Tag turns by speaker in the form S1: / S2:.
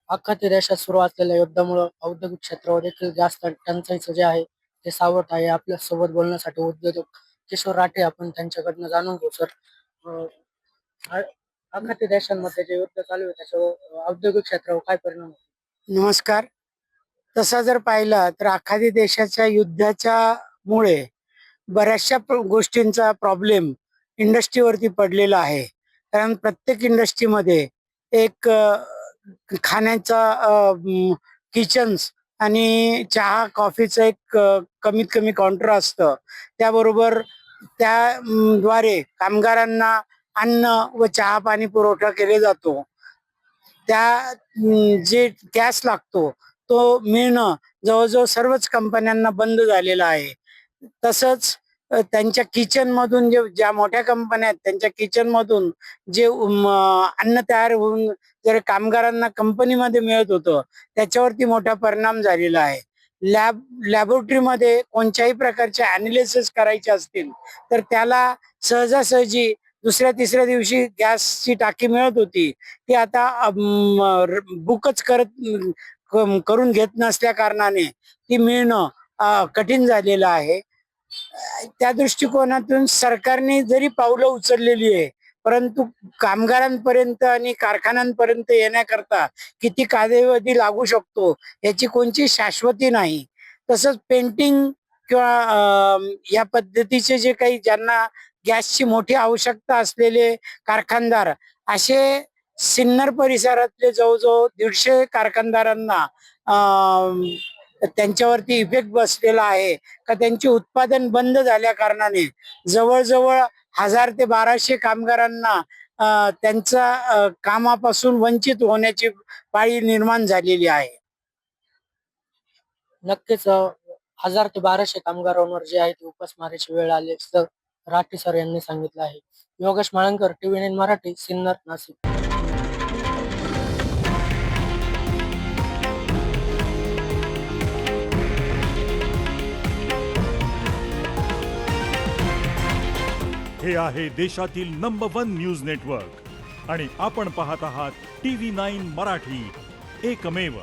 S1: अख्खा देशात सुरू असलेल्या युद्धामुळे औद्योगिक क्षेत्रावर देखील जास्त टंचाईचं जे आहे ते सावट आहे. आपल्या सोबत बोलण्यासाठी उद्योजक किशोर राठे आपण त्यांच्याकडनं जाणून घेऊ सर. अं, आ- अख्खा देशांमध्ये जे युद्ध चालू आहे त्याच्यावर औद्योगिक क्षेत्रावर काय परिणाम होतो?
S2: नमस्कार. तसा जर पाहिला तर आखाती देशाच्या युद्धाच्या मुळे बऱ्याचशा गोष्टींचा प्रॉब्लेम इंडस्ट्रीवरती पडलेला आहे. कारण प्रत्येक इंडस्ट्रीमध्ये एक खाण्याचा किचन्स आणि चहा कॉफीचं एक कमीत कमी काउंटर असतं. त्याबरोबर द्वारे कामगारांना अन्न व चहा पाणी पुरवठा केले जातो. जे गॅस लागतो तो मिळणं जवळजवळ सर्वच कंपन्यांना बंद झालेलं आहे. तसंच त्यांच्या किचन मधून ज्या मोठ्या कंपन्या आहेत त्यांच्या किचन मधून जे अन्न तयार होऊन जर कामगारांना कंपनीमध्ये मिळत होतं त्याच्यावरती मोठा परिणाम झालेला आहे. लॅबोरेटरीमध्ये कोणत्याही प्रकारचे अनालिसिस करायचे असतील तर त्याला सहजासहजी दुसऱ्या तिसऱ्या दिवशी गॅसची टाकी मिळत होती, ती आता बुकच करून घेत नसल्या कारणाने ती मिळणं कठीण झालेलं आहे. त्या दृष्टिकोनातून सरकारने जरी पावलं उचललेली आहे परंतु कामगारांपर्यंत आणि कारखान्यांपर्यंत येण्याकरता किती कालावधी लागू शकतो याची कोणती शाश्वती नाही. तसंच पेंटिंग किंवा या पद्धतीचे जे काही ज्यांना गॅसची मोठी आवश्यकता असलेले कारखानदार असे सिन्नर परिसरातले जवळजवळ 150 कारखानदारांना त्यांच्यावरती इफेक्ट बसलेला आहे का त्यांचे उत्पादन बंद झाल्या कारणाने जवळजवळ 1000 ते 1200 कामगारांना त्यांचा कामापासून वंचित होण्याची पाळी निर्माण झालेली आहे.
S1: नक्कीच 1000 ते 1200 कामगारांवर जे आहे ते उपासमारीची वेळ आली असं राठे सर यांनी सांगितलं आहे. योगेश माळंकर, TV9 मराठी, सिन्नर, नाशिक.
S3: हे आहे देशातील नंबर 1 न्यूज नेटवर्क आणि आपण पाहत आहात TV9 मराठी, एकमेव.